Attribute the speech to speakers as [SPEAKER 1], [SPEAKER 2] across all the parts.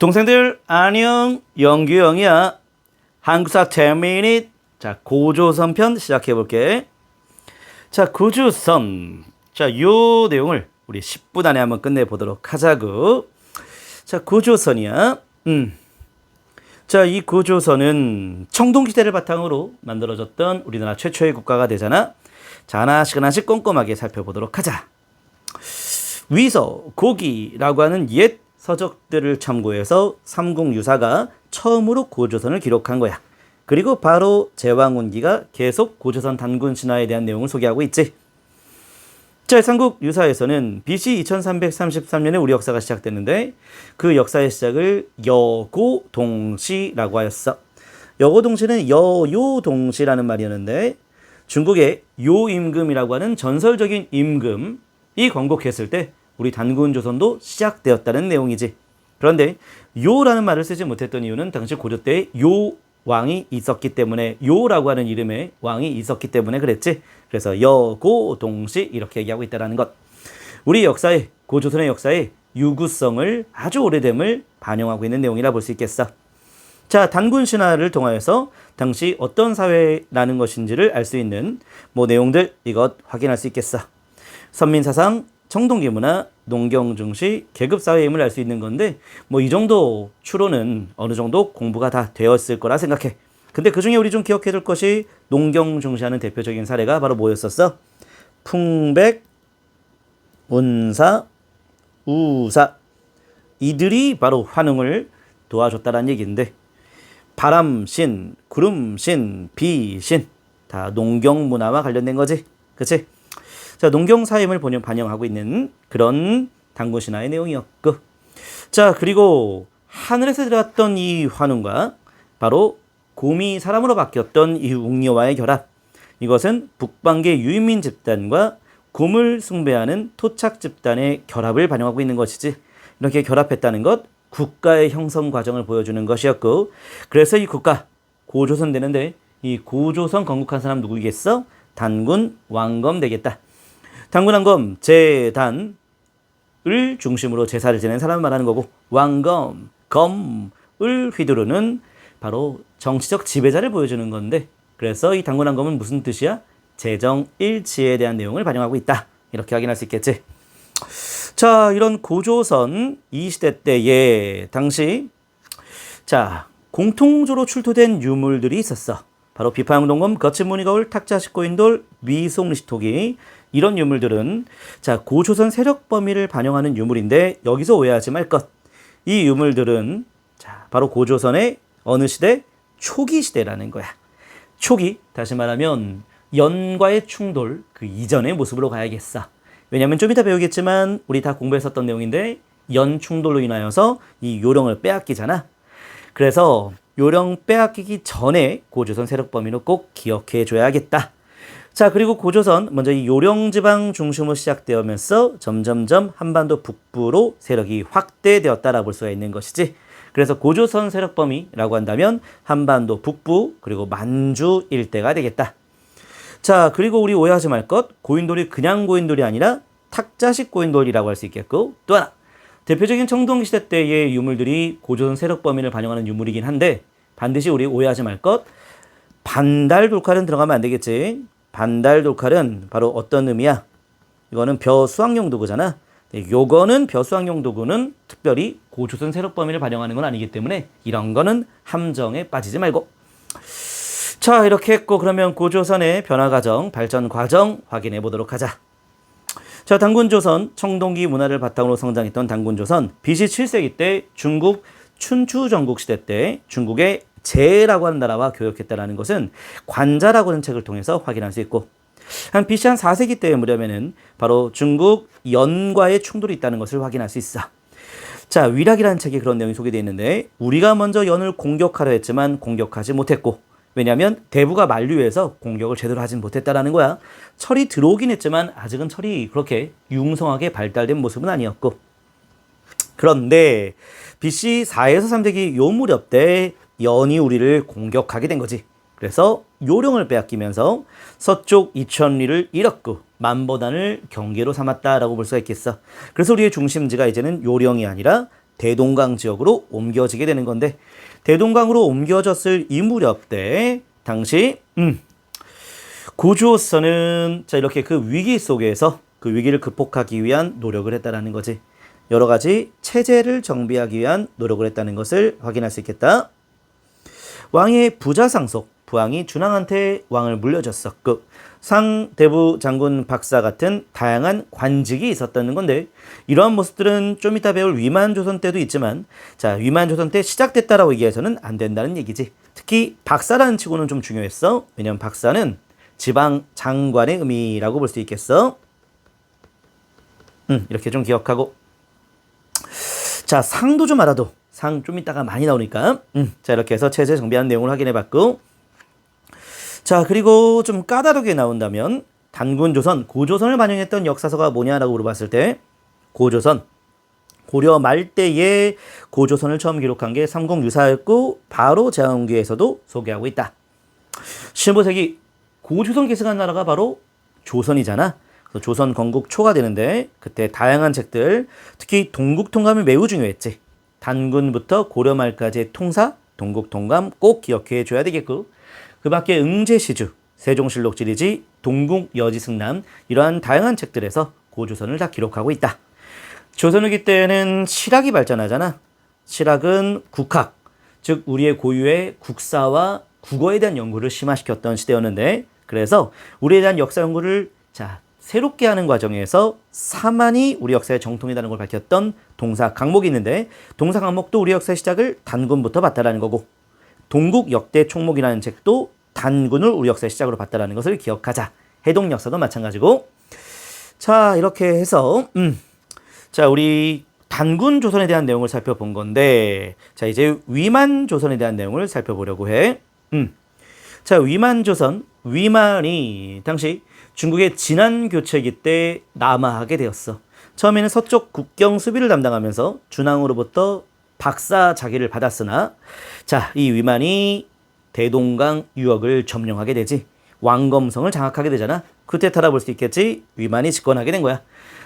[SPEAKER 1] 동생들 안녕, 영규 형이야. 한국사 10미닛. 자, 고조선 편 시작해 볼게. 자, 고조선. 자, 요 내용을 우리 10분 안에 한번 끝내 보도록 하자고. 자, 고조선이야. 자, 이 고조선은 청동시대를 바탕으로 만들어졌던 우리나라 최초의 국가가 되잖아. 자, 하나씩 꼼꼼하게 살펴보도록 하자. 위서, 고기라고 하는 옛 서적들을 참고해서 삼국유사가 처음으로 고조선을 기록한 거야. 그리고 바로 제왕운기가 계속 고조선 단군 신화에 대한 내용을 소개하고 있지. 자, 삼국유사에서는 BC 2333년에 우리 역사가 시작됐는데 그 역사의 시작을 여고동시라고 하였어. 여고동시는 여요동시라는 말이었는데 중국의 요임금이라고 하는 전설적인 임금이 건국했을 때 우리 단군조선도 시작되었다는 내용이지. 그런데 요라는 말을 쓰지 못했던 이유는 당시 고조 때에 요왕이 있었기 때문에, 요라고 하는 이름의 왕이 있었기 때문에 그랬지. 그래서 여고동시 이렇게 얘기하고 있다는 것. 우리 역사에, 고조선의 역사에 유구성을, 아주 오래됨을 반영하고 있는 내용이라 볼 수 있겠어. 자, 단군 신화를 통하여서 당시 어떤 사회라는 것인지를 알 수 있는 내용들 이것 확인할 수 있겠어. 선민사상, 청동기 문화, 농경중시, 계급사회임을 알 수 있는 건데 이 정도 추론은 어느 정도 공부가 다 되었을 거라 생각해. 근데 그중에 우리 좀 기억해 둘 것이 농경중시하는 대표적인 사례가 바로 뭐였었어? 풍백, 운사, 우사. 이들이 바로 환웅을 도와줬다는 얘기인데 바람신, 구름신, 비신 다 농경문화와 관련된 거지. 그치? 자, 농경사임을 반영하고 있는 그런 단군신화의 내용이었고, 자, 그리고 하늘에서 들어왔던 이 환웅과 바로 곰이 사람으로 바뀌었던 이 웅녀와의 결합, 이것은 북방계 유인민 집단과 곰을 숭배하는 토착 집단의 결합을 반영하고 있는 것이지. 이렇게 결합했다는 것, 국가의 형성 과정을 보여주는 것이었고, 그래서 이 국가 고조선 되는데 이 고조선 건국한 사람 누구겠어? 단군 왕검 되겠다. 단군 왕검, 제단을 중심으로 제사를 지낸 사람을 말하는 거고, 왕검, 검을 휘두르는 바로 정치적 지배자를 보여주는 건데, 그래서 이 단군 왕검은 무슨 뜻이야? 재정일치에 대한 내용을 반영하고 있다. 이렇게 확인할 수 있겠지. 자, 이런 고조선 이 시대 때에 당시 자, 공통적으로 출토된 유물들이 있었어. 바로 비파용동검, 거친무늬거울, 탁자식고인돌, 미송리시토기. 이런 유물들은 자, 고조선 세력 범위를 반영하는 유물인데 여기서 오해하지 말 것. 이 유물들은 자, 바로 고조선의 어느 시대? 초기 시대라는 거야. 초기, 다시 말하면 연과의 충돌 그 이전의 모습으로 가야겠어. 왜냐하면 좀 이따 배우겠지만 우리 다 공부했었던 내용인데 연 충돌로 인하여서 이 요령을 빼앗기잖아. 그래서 요령 빼앗기기 전에 고조선 세력 범위는 꼭 기억해 줘야겠다. 자, 그리고 고조선 먼저 이 요령지방 중심으로 시작되면서 점점점 한반도 북부로 세력이 확대되었다라 볼 수가 있는 것이지. 그래서 고조선 세력 범위라고 한다면 한반도 북부 그리고 만주 일대가 되겠다. 자, 그리고 우리 오해하지 말 것, 고인돌이 그냥 고인돌이 아니라 탁자식 고인돌이라고 할 수 있겠고, 또 하나 대표적인 청동기 시대 때의 유물들이 고조선 세력 범위를 반영하는 유물이긴 한데 반드시 우리 오해하지 말 것, 반달 돌칼은 들어가면 안 되겠지. 반달 돌칼은 바로 어떤 의미야? 이거는 벼수학용 도구잖아. 요거는 벼수학용 도구는 특별히 고조선 세력 범위를 반영하는 건 아니기 때문에 이런 거는 함정에 빠지지 말고. 자, 이렇게 했고 그러면 고조선의 변화 과정, 발전 과정 확인해 보도록 하자. 자, 단군조선, 청동기 문화를 바탕으로 성장했던 단군조선, BC 7세기 때 중국 춘추 전국 시대 때 중국의 제라고 하는 나라와 교역했다라는 것은 관자라고 하는 책을 통해서 확인할 수 있고, 한 BC 한 4세기 때에 무렵에는 바로 중국 연과의 충돌이 있다는 것을 확인할 수 있어. 자, 위락이라는 책에 그런 내용이 소개되어 있는데 우리가 먼저 연을 공격하려 했지만 공격하지 못했고, 왜냐하면 대부가 만류해서 공격을 제대로 하진 못했다라는 거야. 철이 들어오긴 했지만 아직은 철이 그렇게 융성하게 발달된 모습은 아니었고, 그런데 BC 4에서 3세기 요 무렵 때 연이 우리를 공격하게 된 거지. 그래서 요령을 빼앗기면서 서쪽 이천리를 잃었고 만보단을 경계로 삼았다라고 볼 수가 있겠어. 그래서 우리의 중심지가 이제는 요령이 아니라 대동강 지역으로 옮겨지게 되는 건데, 대동강으로 옮겨졌을 이 무렵 때 당시 고조선은 자 이렇게 그 위기 속에서 그 위기를 극복하기 위한 노력을 했다라는 거지. 여러 가지 체제를 정비하기 위한 노력을 했다는 것을 확인할 수 있겠다. 왕의 부자상속, 부왕이 준왕한테 왕을 물려줬었고, 상대부 장군 박사 같은 다양한 관직이 있었다는 건데, 이러한 모습들은 좀 이따 배울 위만조선 때도 있지만, 자 위만조선 때 시작됐다라고 얘기해서는 안 된다는 얘기지. 특히 박사라는 치고는 좀 중요했어. 왜냐면 박사는 지방 장관의 의미라고 볼 수 있겠어. 이렇게 좀 기억하고, 자 상도 좀 알아도, 상 좀 이따가 많이 나오니까 자 이렇게 해서 체제 정비하는 내용을 확인해 봤고, 자 그리고 좀 까다롭게 나온다면 단군조선, 고조선을 반영했던 역사서가 뭐냐라고 물어봤을 때, 고조선, 고려 말 때에 고조선을 처음 기록한 게 삼국유사였고, 바로 제왕기에서도 소개하고 있다. 15세기 고조선 계승한 나라가 바로 조선이잖아. 그래서 조선 건국 초가 되는데, 그때 다양한 책들, 특히 동국통감이 매우 중요했지. 단군부터 고려 말까지의 통사, 동국통감 꼭 기억해 줘야 되겠고, 그 밖에 응제시주, 세종실록 지리지, 동국여지승남, 이러한 다양한 책들에서 고조선을 다 기록하고 있다. 조선 후기 때는 실학이 발전하잖아. 실학은 국학, 즉 우리의 고유의 국사와 국어에 대한 연구를 심화시켰던 시대였는데, 그래서 우리에 대한 역사 연구를 새롭게 하는 과정에서 사만이 우리 역사의 정통이라는 걸 밝혔던 동사 강목이 있는데, 동사 강목도 우리 역사의 시작을 단군부터 봤다라는 거고, 동국 역대 총목이라는 책도 단군을 우리 역사의 시작으로 봤다라는 것을 기억하자. 해동 역사도 마찬가지고. 자 이렇게 해서 자 우리 단군 조선에 대한 내용을 살펴본 건데, 자 이제 위만 조선에 대한 내용을 살펴보려고 해. 자 위만 조선, 위만이 당시 중국의 진안 교체기 때 남하하게 되었어. 처음에는 서쪽 국경 수비를 담당하면서 준왕으로부터 박사 자기를 받았으나, 자 이 위만이 대동강 유역을 점령하게 되지. 왕검성을 장악하게 되잖아. 그때 따라 볼 수 있겠지. 위만이 집권하게 된 거야.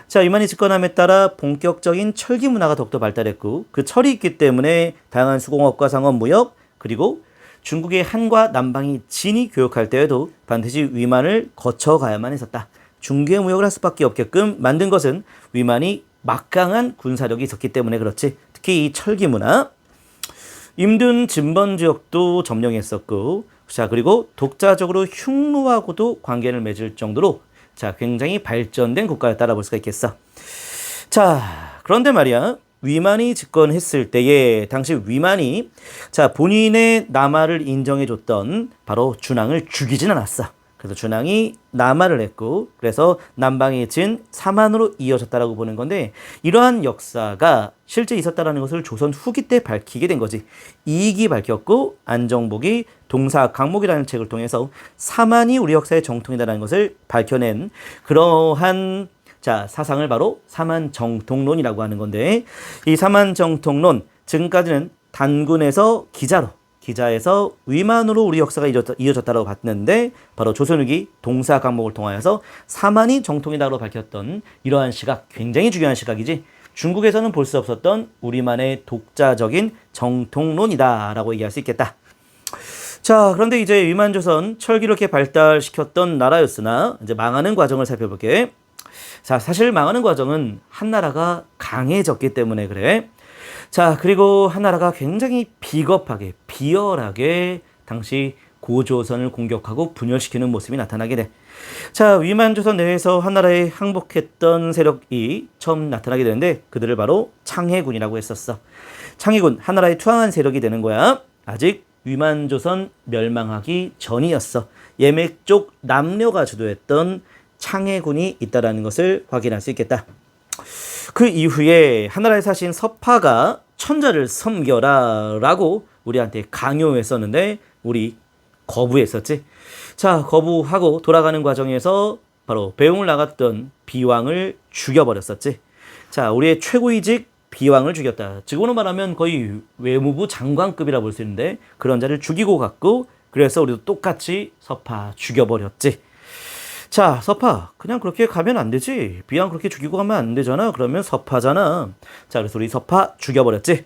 [SPEAKER 1] 자 위만이 집권함에 따라 본격적인 철기 문화가 더욱더 발달했고, 그 철이 있기 때문에 다양한 수공업과 상업 무역, 그리고 중국의 한과 남방이 진이 교역할 때에도 반드시 위만을 거쳐가야만 했었다. 중개 무역을 할 수밖에 없게끔 만든 것은 위만이 막강한 군사력이 있었기 때문에 그렇지. 특히 이 철기 문화, 임든 진번 지역도 점령했었고, 자 그리고 독자적으로 흉노하고도 관계를 맺을 정도로 자 굉장히 발전된 국가였다라 볼 수가 있겠어. 자 그런데 말이야, 위만이 집권했을 때에 당시 위만이 자 본인의 남하를 인정해줬던 바로 준왕을 죽이진 않았어. 그래서 준왕이 남하를 했고, 그래서 남방의 진 사만으로 이어졌다라고 보는 건데, 이러한 역사가 실제 있었다라는 것을 조선 후기 때 밝히게 된 거지. 이익이 밝혔고, 안정복이 동사 강목이라는 책을 통해서 사만이 우리 역사의 정통이다라는 것을 밝혀낸 그러한 자 사상을 바로 사만정통론이라고 하는 건데, 이 사만정통론, 지금까지는 단군에서 기자에서 위만으로 우리 역사가 이어졌다고 봤는데, 바로 조선 후기 동사 강목을 통하여서 사만이 정통이다라고 밝혔던 이러한 시각, 굉장히 중요한 시각이지. 중국에서는 볼 수 없었던 우리만의 독자적인 정통론이다라고 얘기할 수 있겠다. 자 그런데 이제 위만조선 철기를 이렇게 발달시켰던 나라였으나 이제 망하는 과정을 살펴볼게. 자 사실 망하는 과정은 한 나라가 강해졌기 때문에 그래. 자 그리고 한 나라가 굉장히 비겁하게 비열하게 당시 고조선을 공격하고 분열시키는 모습이 나타나게 돼. 자 위만조선 내에서 한 나라에 항복했던 세력이 처음 나타나게 되는데, 그들을 바로 창해군이라고 했었어. 창해군, 한 나라에 투항한 세력이 되는 거야. 아직 위만조선 멸망하기 전이었어. 예맥 쪽 남녀가 주도했던 창해군이 있다라는 것을 확인할 수 있겠다. 그 이후에 하나라에 사신 서파가 천자를 섬겨라 라고 우리한테 강요했었는데, 우리 거부했었지. 자 거부하고 돌아가는 과정에서 바로 배웅을 나갔던 비왕을 죽여버렸었지. 자 우리의 최고위직 비왕을 죽였다. 지금으로 말하면 거의 외무부 장관급이라 볼 수 있는데, 그런 자를 죽이고 갔고, 그래서 우리도 똑같이 서파 죽여버렸지. 자, 서파. 그냥 그렇게 가면 안 되지. 비양 그렇게 죽이고 가면 안 되잖아. 그러면 서파잖아. 자, 그래서 우리 서파 죽여버렸지.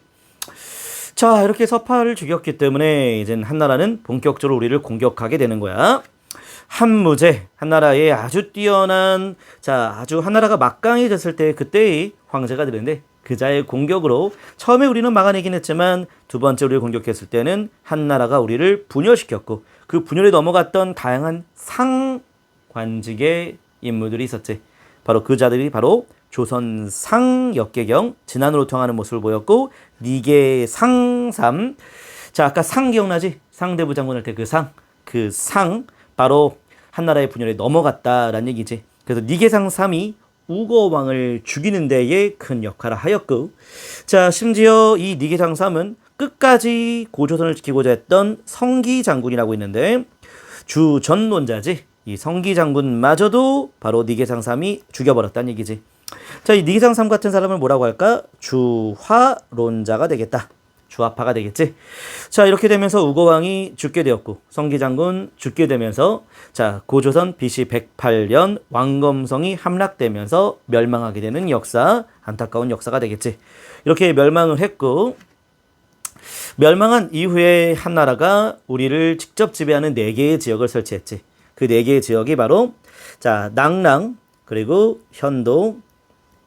[SPEAKER 1] 자, 이렇게 서파를 죽였기 때문에 이젠 한나라는 본격적으로 우리를 공격하게 되는 거야. 한무제, 한나라의 아주 뛰어난, 자, 아주 한나라가 막강해졌을 때 그때의 황제가 되는데 그자의 공격으로 처음에 우리는 막아내긴 했지만 두 번째 우리를 공격했을 때는 한나라가 우리를 분열시켰고 그 분열에 넘어갔던 다양한 상관직의 인물들이 있었지. 바로 그 자들이 바로 조선 상역계경 진안으로 통하는 모습을 보였고 니계 상삼. 자, 아까 상 기억나지? 상대부 장군 할 때 그 상 바로 한나라의 분열에 넘어갔다라는 얘기지. 그래서 니계상 삼이 우거왕을 죽이는 데에 큰 역할을 하였고, 자, 심지어 이 니계상 삼은 끝까지 고조선을 지키고자 했던 성기 장군이라고 있는데 주전론자지. 이 성기 장군마저도 바로 니계상 삼이 죽여버렸다는 얘기지. 자, 이 니계상 삼 같은 사람을 뭐라고 할까? 주화론자가 되겠다. 주화파가 되겠지. 자, 이렇게 되면서 우거왕이 죽게 되었고 성기장군 죽게 되면서 자, 고조선 BC 108년 왕검성이 함락되면서 멸망하게 되는 역사, 안타까운 역사가 되겠지. 이렇게 멸망을 했고 멸망한 이후에 한나라가 우리를 직접 지배하는 4개의 지역을 설치했지. 그 4개의 지역이 바로 자, 낙랑, 그리고 현도,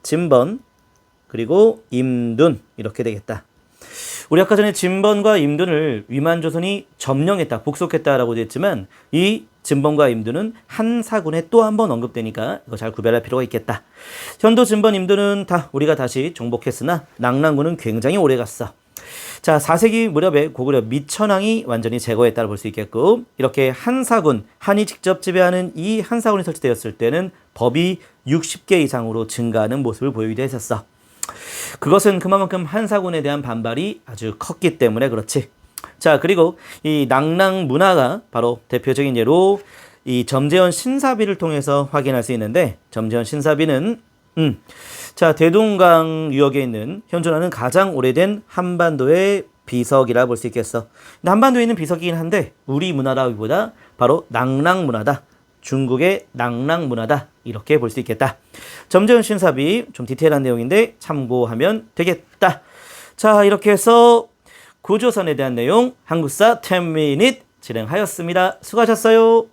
[SPEAKER 1] 진번, 그리고 임둔 이렇게 되겠다. 우리 아까 전에 진번과 임둔을 위만조선이 점령했다, 복속했다라고 했지만 이 진번과 임둔은 한 사군에 또 한 번 언급되니까 이거 잘 구별할 필요가 있겠다. 현도, 진번, 임둔은 다 우리가 다시 정복했으나 낙랑군은 굉장히 오래 갔어. 자, 4세기 무렵에 고구려 미천왕이 완전히 제거했다고 볼 수 있겠고 이렇게 한 사군, 한이 직접 지배하는 이 한 사군이 설치되었을 때는 법이 60개 이상으로 증가하는 모습을 보이기도 했었어. 그것은 그만큼 한사군에 대한 반발이 아주 컸기 때문에 그렇지. 자, 그리고 이 낙랑 문화가 바로 대표적인 예로 이 점재원 신사비를 통해서 확인할 수 있는데 점재원 신사비는 자, 대동강 유역에 있는 현존하는 가장 오래된 한반도의 비석이라 볼 수 있겠어. 근데 한반도에 있는 비석이긴 한데 우리 문화라기보다 바로 낙랑 문화다. 중국의 낙랑 문화다. 이렇게 볼 수 있겠다. 점재원 신사비 좀 디테일한 내용인데 참고하면 되겠다. 자, 이렇게 해서 고조선에 대한 내용 한국사 10미닛 진행하였습니다. 수고하셨어요.